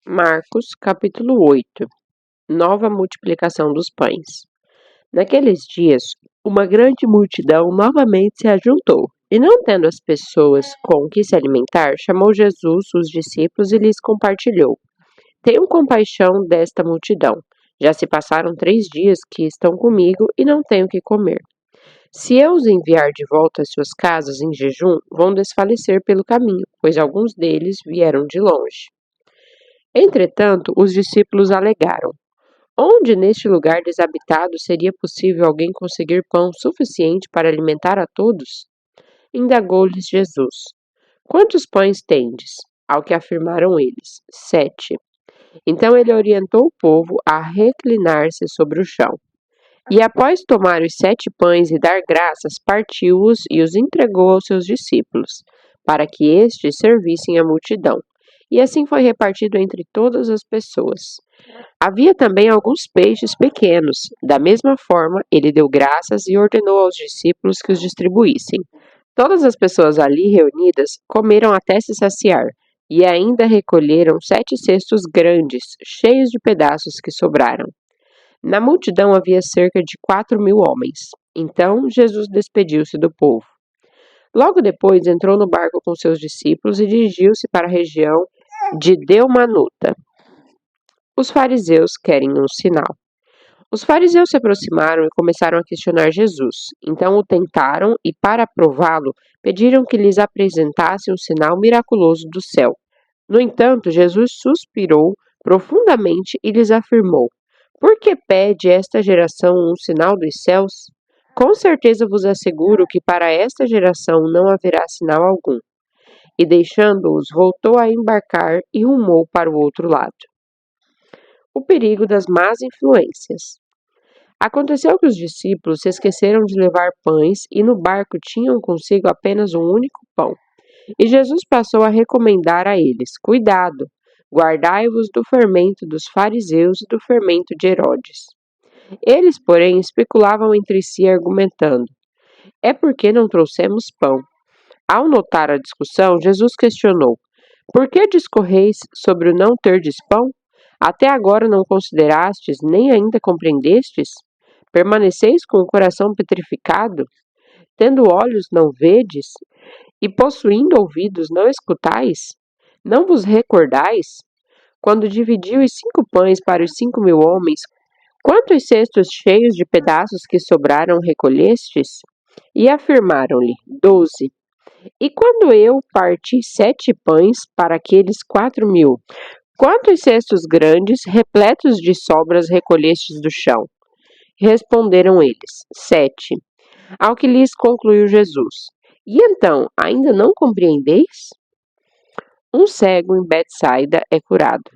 Marcos, capítulo 8. Nova multiplicação dos pães. Naqueles dias, uma grande multidão novamente se ajuntou, e não tendo as pessoas com o que se alimentar, chamou Jesus, os discípulos, e lhes compartilhou: Tenham compaixão desta multidão. Já se passaram 3 dias que estão comigo e não têm o que comer. Se eu os enviar de volta às suas casas em jejum, vão desfalecer pelo caminho, pois alguns deles vieram de longe. Entretanto, os discípulos alegaram: Onde neste lugar desabitado seria possível alguém conseguir pão suficiente para alimentar a todos? Indagou-lhes Jesus: Quantos pães tendes? Ao que afirmaram eles: 7. Então ele orientou o povo a reclinar-se sobre o chão. E após tomar os 7 pães e dar graças, partiu-os e os entregou aos seus discípulos, para que estes servissem a multidão. E assim foi repartido entre todas as pessoas. Havia também alguns peixes pequenos. Da mesma forma, ele deu graças e ordenou aos discípulos que os distribuíssem. Todas as pessoas ali reunidas comeram até se saciar, e ainda recolheram 7 cestos grandes, cheios de pedaços que sobraram. Na multidão havia cerca de 4.000 homens. Então Jesus despediu-se do povo. Logo depois entrou no barco com seus discípulos e dirigiu-se para a região de Dalmanuta. Os fariseus querem um sinal. Os fariseus se aproximaram e começaram a questionar Jesus. Então o tentaram e, para prová-lo, pediram que lhes apresentasse um sinal miraculoso do céu. No entanto, Jesus suspirou profundamente e lhes afirmou: Por que pede esta geração um sinal dos céus? Com certeza vos asseguro que para esta geração não haverá sinal algum. E deixando-os, voltou a embarcar e rumou para o outro lado. O perigo das más influências. Aconteceu que os discípulos se esqueceram de levar pães e no barco tinham consigo apenas um único pão. E Jesus passou a recomendar a eles: Cuidado, guardai-vos do fermento dos fariseus e do fermento de Herodes. Eles, porém, especulavam entre si, argumentando: É porque não trouxemos pão. Ao notar a discussão, Jesus questionou: Por que discorreis sobre o não terdes pão? Até agora não considerastes, nem ainda compreendestes? Permaneceis com o coração petrificado? Tendo olhos não vedes? E possuindo ouvidos não escutais? Não vos recordais? Quando dividiu os 5 pães para os 5.000 homens, quantos cestos cheios de pedaços que sobraram recolhestes? E afirmaram-lhe: 12. E quando eu parti 7 pães para aqueles 4.000, quantos cestos grandes, repletos de sobras, recolhestes do chão? Responderam eles: 7. Ao que lhes concluiu Jesus: E então, ainda não compreendeis? Um cego em Betsaida é curado.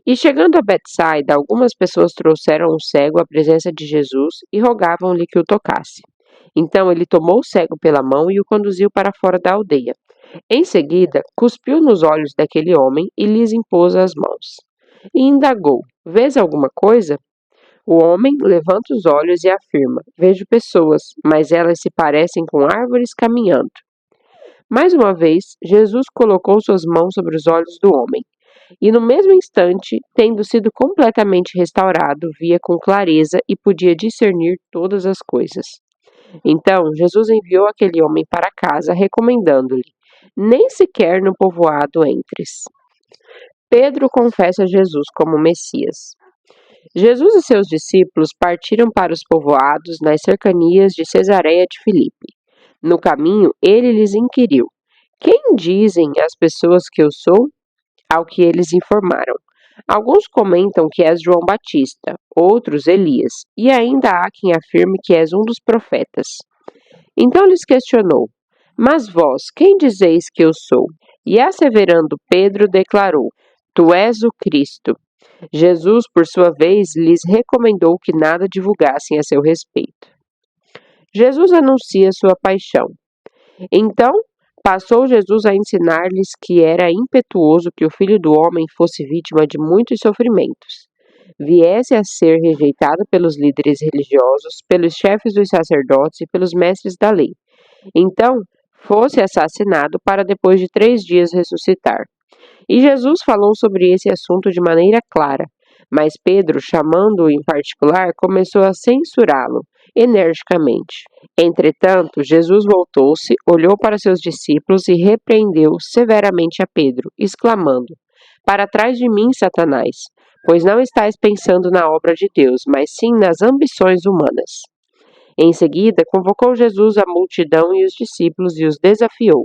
E chegando a Betsaida, algumas pessoas trouxeram um cego à presença de Jesus e rogavam-lhe que o tocasse. Então ele tomou o cego pela mão e o conduziu para fora da aldeia. Em seguida, cuspiu nos olhos daquele homem e lhes impôs as mãos. E indagou: Vês alguma coisa? O homem levanta os olhos e afirma: Vejo pessoas, mas elas se parecem com árvores caminhando. Mais uma vez, Jesus colocou suas mãos sobre os olhos do homem. E no mesmo instante, tendo sido completamente restaurado, via com clareza e podia discernir todas as coisas. Então, Jesus enviou aquele homem para casa, recomendando-lhe: Nem sequer no povoado entres. Pedro confessa Jesus como Messias. Jesus e seus discípulos partiram para os povoados nas cercanias de Cesareia de Filipe. No caminho, ele lhes inquiriu: Quem dizem as pessoas que eu sou? Ao que eles informaram: Alguns comentam que és João Batista, outros Elias, e ainda há quem afirme que és um dos profetas. Então lhes questionou: Mas vós, quem dizeis que eu sou? E asseverando Pedro, declarou: Tu és o Cristo. Jesus, por sua vez, lhes recomendou que nada divulgassem a seu respeito. Jesus anuncia sua paixão. Então, passou Jesus a ensinar-lhes que era impetuoso que o Filho do Homem fosse vítima de muitos sofrimentos, viesse a ser rejeitado pelos líderes religiosos, pelos chefes dos sacerdotes e pelos mestres da lei. Então, fosse assassinado para depois de 3 dias ressuscitar. E Jesus falou sobre esse assunto de maneira clara, mas Pedro, chamando-o em particular, começou a censurá-lo energicamente. Entretanto, Jesus voltou-se, olhou para seus discípulos e repreendeu severamente a Pedro, exclamando: Para trás de mim, Satanás, pois não estás pensando na obra de Deus, mas sim nas ambições humanas. Em seguida, convocou Jesus a multidão e os discípulos e os desafiou: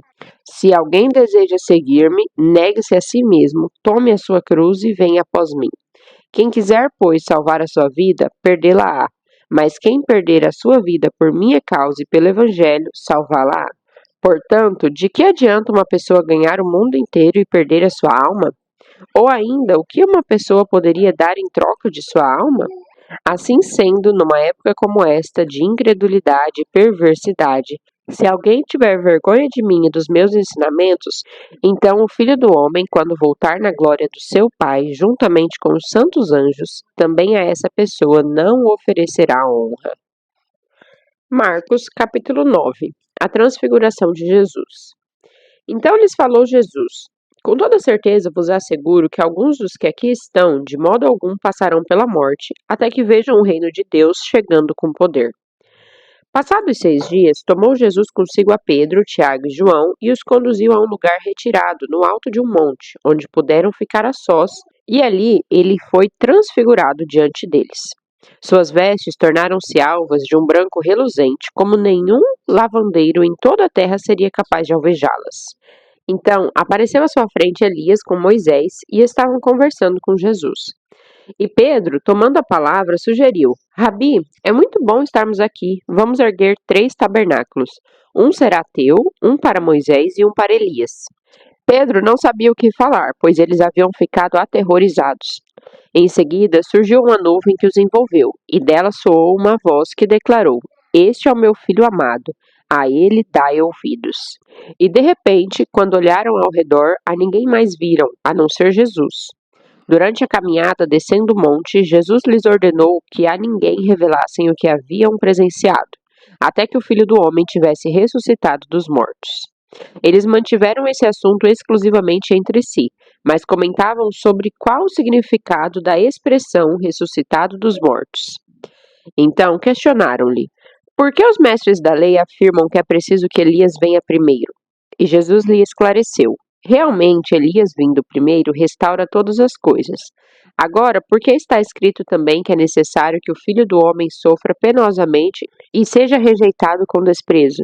Se alguém deseja seguir-me, negue-se a si mesmo, tome a sua cruz e venha após mim. Quem quiser, pois, salvar a sua vida, perdê-la-á. Mas quem perder a sua vida por minha causa e pelo Evangelho, salvá-la-á. Portanto, de que adianta uma pessoa ganhar o mundo inteiro e perder a sua alma? Ou ainda, o que uma pessoa poderia dar em troca de sua alma? Assim sendo, numa época como esta de incredulidade e perversidade, se alguém tiver vergonha de mim e dos meus ensinamentos, então o Filho do Homem, quando voltar na glória do seu Pai, juntamente com os santos anjos, também a essa pessoa não oferecerá honra. Marcos, capítulo 9. A transfiguração de Jesus. Então lhes falou Jesus: Com toda certeza vos asseguro que alguns dos que aqui estão, de modo algum, passarão pela morte, até que vejam o reino de Deus chegando com poder. Passados 6 dias, tomou Jesus consigo a Pedro, Tiago e João e os conduziu a um lugar retirado, no alto de um monte, onde puderam ficar a sós, e ali ele foi transfigurado diante deles. Suas vestes tornaram-se alvas de um branco reluzente, como nenhum lavandeiro em toda a terra seria capaz de alvejá-las. Então, apareceu à sua frente Elias com Moisés e estavam conversando com Jesus. E Pedro, tomando a palavra, sugeriu: Rabi, é muito bom estarmos aqui. Vamos erguer 3 tabernáculos. Um será teu, um para Moisés e um para Elias. Pedro não sabia o que falar, pois eles haviam ficado aterrorizados. Em seguida, surgiu uma nuvem que os envolveu, e dela soou uma voz que declarou: Este é o meu filho amado, a ele dai ouvidos. E de repente, quando olharam ao redor, a ninguém mais viram, a não ser Jesus. Durante a caminhada descendo o monte, Jesus lhes ordenou que a ninguém revelassem o que haviam presenciado, até que o Filho do Homem tivesse ressuscitado dos mortos. Eles mantiveram esse assunto exclusivamente entre si, mas comentavam sobre qual o significado da expressão ressuscitado dos mortos. Então questionaram-lhe: Por que os mestres da lei afirmam que é preciso que Elias venha primeiro? E Jesus lhe esclareceu: Realmente, Elias vindo primeiro restaura todas as coisas. Agora, por que está escrito também que é necessário que o Filho do Homem sofra penosamente e seja rejeitado com desprezo?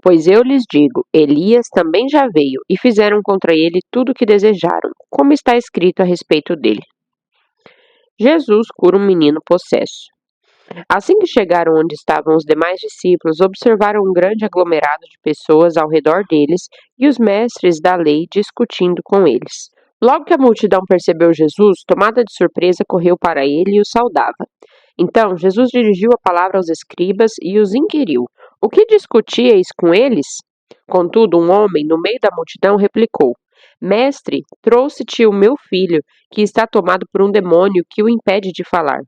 Pois eu lhes digo, Elias também já veio e fizeram contra ele tudo o que desejaram, como está escrito a respeito dele. Jesus cura um menino possesso. Assim que chegaram onde estavam os demais discípulos, observaram um grande aglomerado de pessoas ao redor deles e os mestres da lei discutindo com eles. Logo que a multidão percebeu Jesus, tomada de surpresa, correu para ele e o saudava. Então Jesus dirigiu a palavra aos escribas e os inquiriu: O que discutíeis com eles? Contudo, um homem, no meio da multidão, replicou: Mestre, trouxe-te o meu filho, que está tomado por um demônio que o impede de falar.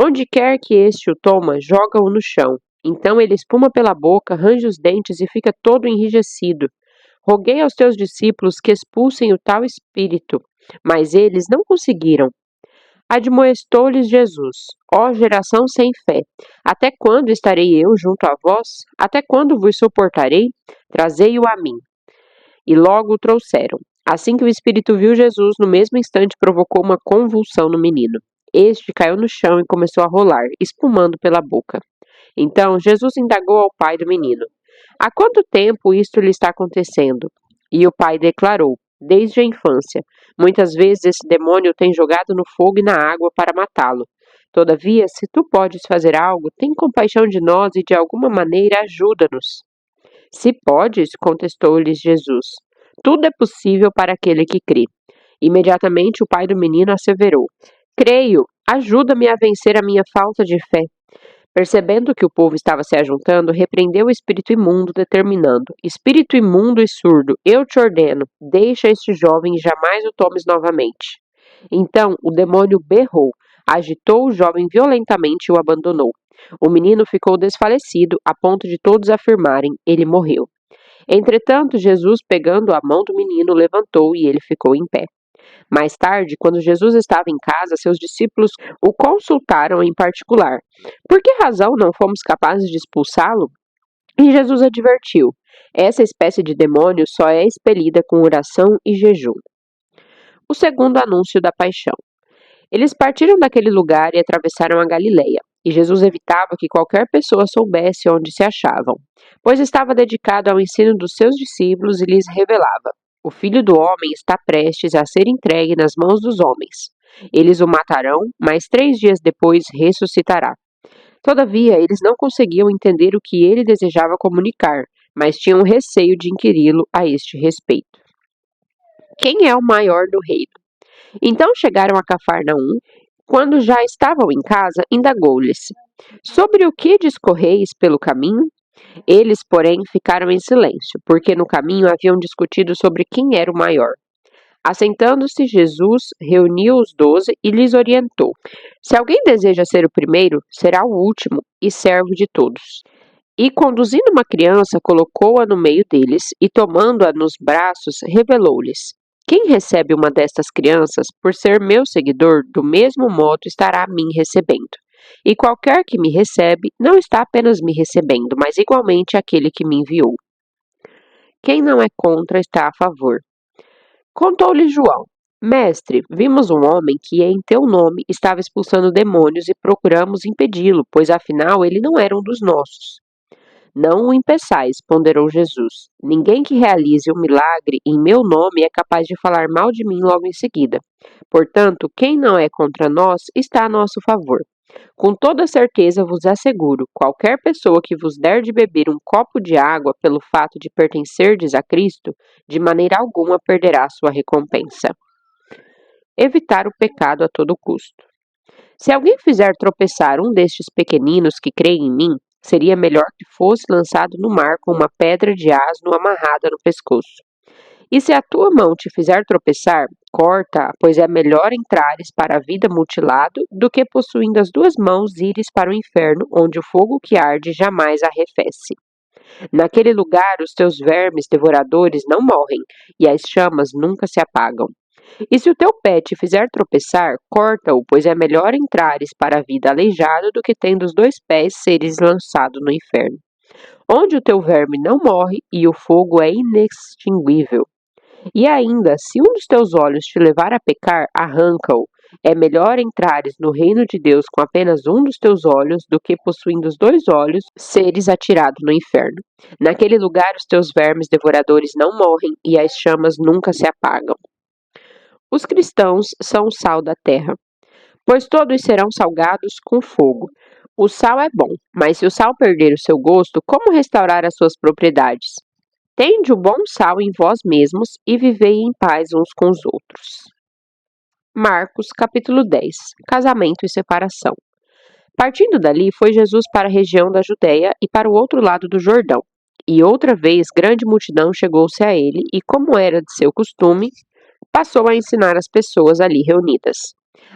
Onde quer que este o toma, joga-o no chão. Então ele espuma pela boca, range os dentes e fica todo enrijecido. Roguei aos teus discípulos que expulsem o tal espírito, mas eles não conseguiram. Admoestou-lhes Jesus: Ó geração sem fé, até quando estarei eu junto a vós? Até quando vos suportarei? Trazei-o a mim. E logo o trouxeram. Assim que o espírito viu Jesus, no mesmo instante provocou uma convulsão no menino. Este caiu no chão e começou a rolar, espumando pela boca. Então Jesus indagou ao pai do menino: Há quanto tempo isto lhe está acontecendo? E o pai declarou: Desde a infância. Muitas vezes esse demônio o tem jogado no fogo e na água para matá-lo. Todavia, se tu podes fazer algo, tem compaixão de nós e de alguma maneira ajuda-nos. Se podes, contestou-lhes Jesus, tudo é possível para aquele que crê. Imediatamente o pai do menino asseverou: Creio, ajuda-me a vencer a minha falta de fé. Percebendo que o povo estava se ajuntando, repreendeu o espírito imundo, determinando: Espírito imundo e surdo, eu te ordeno, deixa este jovem e jamais o tomes novamente. Então o demônio berrou, agitou o jovem violentamente e o abandonou. O menino ficou desfalecido, a ponto de todos afirmarem: ele morreu. Entretanto, Jesus, pegando a mão do menino, levantou e ele ficou em pé. Mais tarde, quando Jesus estava em casa, seus discípulos o consultaram em particular. Por que razão não fomos capazes de expulsá-lo? E Jesus advertiu: essa espécie de demônio só é expelida com oração e jejum. O segundo anúncio da paixão. Eles partiram daquele lugar e atravessaram a Galileia, e Jesus evitava que qualquer pessoa soubesse onde se achavam, pois estava dedicado ao ensino dos seus discípulos e lhes revelava: o Filho do Homem está prestes a ser entregue nas mãos dos homens. Eles o matarão, mas 3 dias depois ressuscitará. Todavia, eles não conseguiam entender o que ele desejava comunicar, mas tinham receio de inquiri-lo a este respeito. Quem é o maior do reino? Então chegaram a Cafarnaum. Quando já estavam em casa, indagou-lhes: sobre o que discorreis pelo caminho? Eles, porém, ficaram em silêncio, porque no caminho haviam discutido sobre quem era o maior. Assentando-se, Jesus reuniu os 12 e lhes orientou: se alguém deseja ser o primeiro, será o último e servo de todos. E, conduzindo uma criança, colocou-a no meio deles e, tomando-a nos braços, revelou-lhes: quem recebe uma destas crianças, por ser meu seguidor, do mesmo modo estará a mim recebendo. E qualquer que me recebe, não está apenas me recebendo, mas igualmente aquele que me enviou. Quem não é contra está a favor. Contou-lhe João: mestre, vimos um homem que em teu nome estava expulsando demônios e procuramos impedi-lo, pois afinal ele não era um dos nossos. Não o impeçais, ponderou Jesus. Ninguém que realize um milagre em meu nome é capaz de falar mal de mim logo em seguida. Portanto, quem não é contra nós está a nosso favor. Com toda certeza vos asseguro, qualquer pessoa que vos der de beber um copo de água pelo fato de pertencerdes a Cristo, de maneira alguma perderá sua recompensa. Evitar o pecado a todo custo. Se alguém fizer tropeçar um destes pequeninos que creem em mim, seria melhor que fosse lançado no mar com uma pedra de asno amarrada no pescoço. E se a tua mão te fizer tropeçar, corta-a, pois é melhor entrares para a vida mutilado do que possuindo as 2 mãos ires para o inferno, onde o fogo que arde jamais arrefece. Naquele lugar os teus vermes devoradores não morrem, e as chamas nunca se apagam. E se o teu pé te fizer tropeçar, corta-o, pois é melhor entrares para a vida aleijado do que tendo os 2 pés seres lançado no inferno, onde o teu verme não morre e o fogo é inextinguível. E ainda, se um dos teus olhos te levar a pecar, arranca-o. É melhor entrares no reino de Deus com apenas um dos teus olhos do que, possuindo os 2 olhos, seres atirado no inferno. Naquele lugar os teus vermes devoradores não morrem e as chamas nunca se apagam. Os cristãos são o sal da terra, pois todos serão salgados com fogo. O sal é bom, mas se o sal perder o seu gosto, como restaurar as suas propriedades? Tende o bom sal em vós mesmos e vivei em paz uns com os outros. Marcos, capítulo 10. Casamento e separação. Partindo dali, foi Jesus para a região da Judéia e para o outro lado do Jordão. E outra vez grande multidão chegou-se a ele e, como era de seu costume, passou a ensinar as pessoas ali reunidas.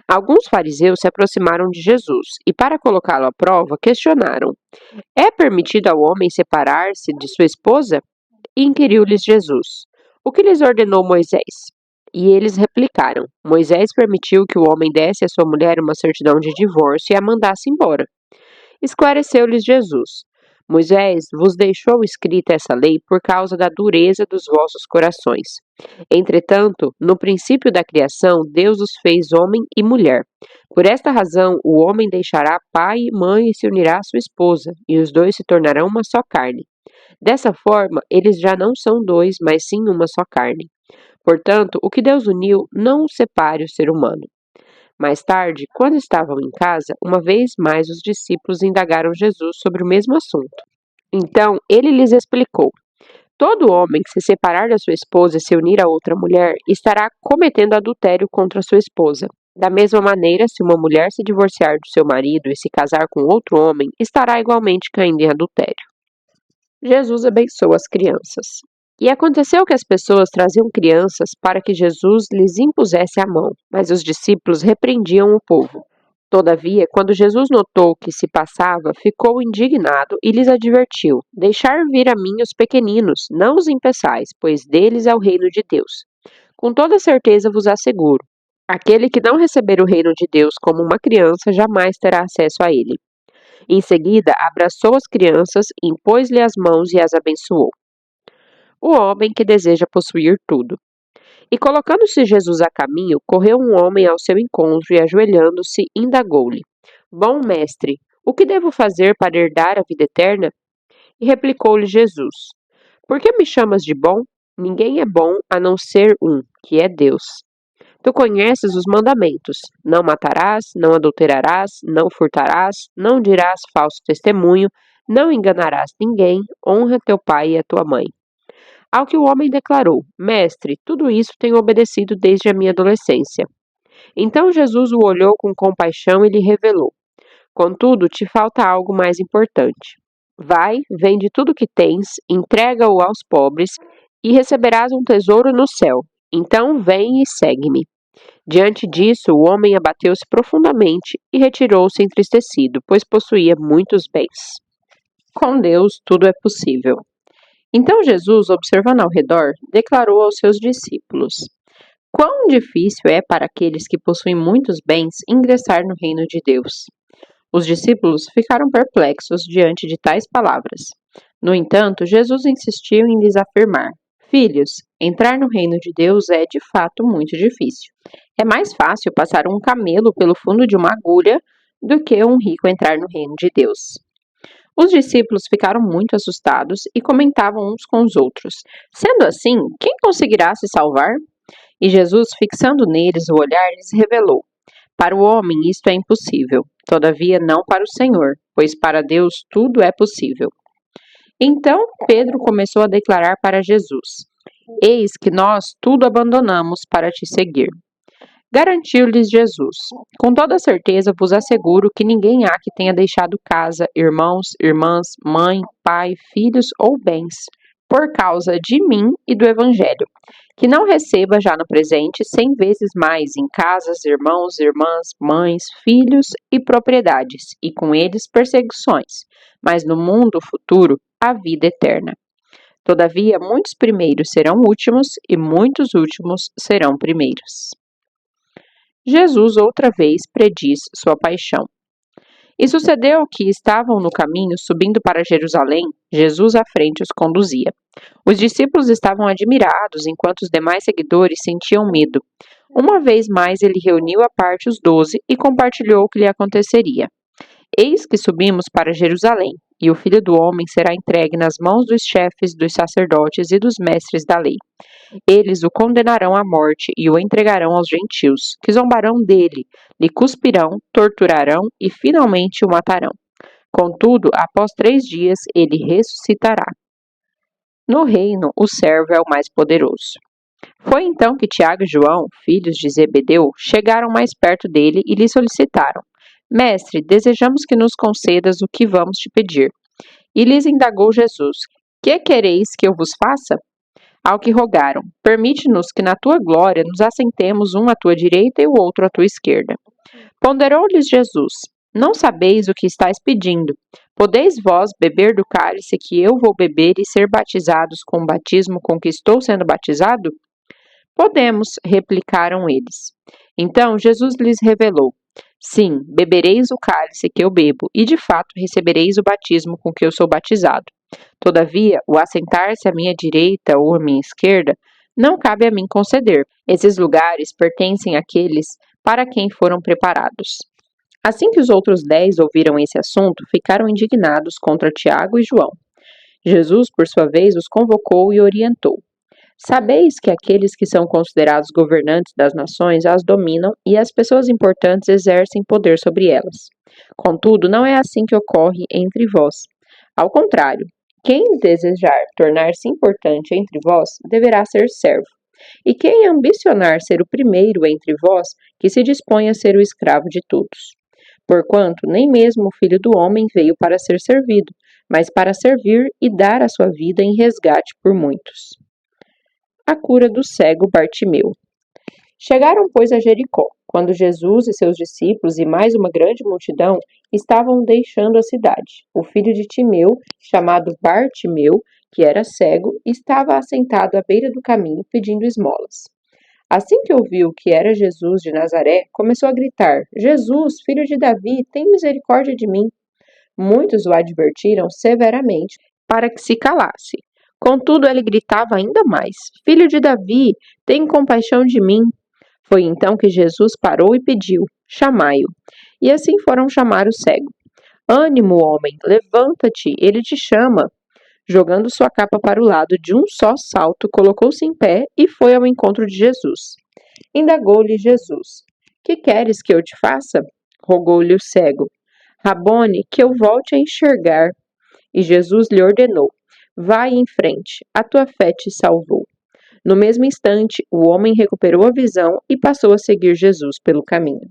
Alguns fariseus se aproximaram de Jesus e, para colocá-lo à prova, questionaram: é permitido ao homem separar-se de sua esposa? E inquiriu-lhes Jesus: o que lhes ordenou Moisés? E eles replicaram: Moisés permitiu que o homem desse à sua mulher uma certidão de divórcio e a mandasse embora. Esclareceu-lhes Jesus: Moisés vos deixou escrita essa lei por causa da dureza dos vossos corações. Entretanto, no princípio da criação, Deus os fez homem e mulher. Por esta razão, o homem deixará pai e mãe e se unirá à sua esposa, e os 2 se tornarão uma só carne. Dessa forma, eles já não são 2, mas sim uma só carne. Portanto, o que Deus uniu, não o separe o ser humano. Mais tarde, quando estavam em casa, uma vez mais os discípulos indagaram Jesus sobre o mesmo assunto. Então, ele lhes explicou: todo homem que se separar da sua esposa e se unir a outra mulher, estará cometendo adultério contra sua esposa. Da mesma maneira, se uma mulher se divorciar do seu marido e se casar com outro homem, estará igualmente caindo em adultério. Jesus abençoa as crianças. E aconteceu que as pessoas traziam crianças para que Jesus lhes impusesse a mão, mas os discípulos repreendiam o povo. Todavia, quando Jesus notou o que se passava, ficou indignado e lhes advertiu: Deixar vir a mim os pequeninos, não os impeçais, pois deles é o reino de Deus. Com toda certeza vos asseguro: aquele que não receber o reino de Deus como uma criança jamais terá acesso a ele. Em seguida, abraçou as crianças, impôs-lhe as mãos e as abençoou. O homem que deseja possuir tudo. E colocando-se Jesus a caminho, correu um homem ao seu encontro e, ajoelhando-se, indagou-lhe: Bom mestre, o que devo fazer para herdar a vida eterna? E replicou-lhe Jesus: Por que me chamas de bom? Ninguém é bom a não ser um, que é Deus. Tu conheces os mandamentos: não matarás, não adulterarás, não furtarás, não dirás falso testemunho, não enganarás ninguém, honra teu pai e a tua mãe. Ao que o homem declarou: Mestre, tudo isso tenho obedecido desde a minha adolescência. Então Jesus o olhou com compaixão e lhe revelou: Contudo, te falta algo mais importante. Vai, vende tudo o que tens, entrega-o aos pobres, e receberás um tesouro no céu. Então vem e segue-me. Diante disso, o homem abateu-se profundamente e retirou-se entristecido, pois possuía muitos bens. Com Deus, tudo é possível. Então Jesus, observando ao redor, declarou aos seus discípulos: Quão difícil é para aqueles que possuem muitos bens ingressar no reino de Deus. Os discípulos ficaram perplexos diante de tais palavras. No entanto, Jesus insistiu em lhes afirmar: Filhos, entrar no reino de Deus é de fato muito difícil. É mais fácil passar um camelo pelo fundo de uma agulha do que um rico entrar no reino de Deus. Os discípulos ficaram muito assustados e comentavam uns com os outros: Sendo assim, quem conseguirá se salvar? E Jesus, fixando neles o olhar, lhes revelou: Para o homem isto é impossível, todavia não para o Senhor, pois para Deus tudo é possível. Então Pedro começou a declarar para Jesus: Eis que nós tudo abandonamos para te seguir. Garantiu-lhes Jesus: Com toda certeza vos asseguro que ninguém há que tenha deixado casa, irmãos, irmãs, mãe, pai, filhos ou bens, por causa de mim e do Evangelho, que não receba já no presente 100 vezes mais em casas, irmãos, irmãs, mães, filhos e propriedades, e com eles perseguições, mas no mundo futuro a vida eterna. Todavia, muitos primeiros serão últimos e muitos últimos serão primeiros. Jesus outra vez prediz sua paixão. E sucedeu que estavam no caminho subindo para Jerusalém, Jesus à frente os conduzia. Os discípulos estavam admirados, enquanto os demais seguidores sentiam medo. Uma vez mais ele reuniu à parte os 12 e compartilhou o que lhe aconteceria. Eis que subimos para Jerusalém, e o Filho do Homem será entregue nas mãos dos chefes dos sacerdotes e dos mestres da lei. Eles o condenarão à morte e o entregarão aos gentios, que zombarão dele, lhe cuspirão, torturarão e finalmente o matarão. Contudo, após 3 dias ele ressuscitará. No reino, o servo é o mais poderoso. Foi então que Tiago e João, filhos de Zebedeu, chegaram mais perto dele e lhe solicitaram: Mestre, desejamos que nos concedas o que vamos te pedir. E lhes indagou Jesus: Que quereis que eu vos faça? Ao que rogaram: Permite-nos que na tua glória nos assentemos um à tua direita e o outro à tua esquerda. Ponderou-lhes Jesus: Não sabeis o que estáis pedindo. Podeis vós beber do cálice que eu vou beber e ser batizados com o batismo com que estou sendo batizado? Podemos, replicaram eles. Então Jesus lhes revelou: Sim, bebereis o cálice que eu bebo, e de fato recebereis o batismo com que eu sou batizado. Todavia, o assentar-se à minha direita ou à minha esquerda não cabe a mim conceder. Esses lugares pertencem àqueles para quem foram preparados. Assim que os outros 10 ouviram esse assunto, ficaram indignados contra Tiago e João. Jesus, por sua vez, os convocou e orientou: Sabeis que aqueles que são considerados governantes das nações as dominam e as pessoas importantes exercem poder sobre elas. Contudo, não é assim que ocorre entre vós. Ao contrário, quem desejar tornar-se importante entre vós deverá ser servo. E quem ambicionar ser o primeiro entre vós, que se disponha a ser o escravo de todos. Porquanto nem mesmo o Filho do Homem veio para ser servido, mas para servir e dar a sua vida em resgate por muitos. A cura do cego Bartimeu. Chegaram, pois, a Jericó. quando Jesus e seus discípulos e mais uma grande multidão estavam deixando a cidade. O filho de Timeu, chamado Bartimeu, que era cego, estava assentado à beira do caminho pedindo esmolas. Assim que ouviu que era Jesus de Nazaré, começou a gritar: Jesus, filho de Davi, tem misericórdia de mim. Muitos o advertiram severamente para que se calasse. Contudo, ele gritava ainda mais: Filho de Davi, tem compaixão de mim. Foi então que Jesus parou e pediu: Chamai-o. E assim foram chamar o cego. Ânimo, homem, levanta-te, ele te chama. Jogando sua capa para o lado de um só salto, colocou-se em pé e foi ao encontro de Jesus. Indagou-lhe Jesus: Que queres que eu te faça? Rogou-lhe o cego: Rabone, que eu volte a enxergar. E Jesus lhe ordenou: Vai em frente, a tua fé te salvou. No mesmo instante, o homem recuperou a visão e passou a seguir Jesus pelo caminho.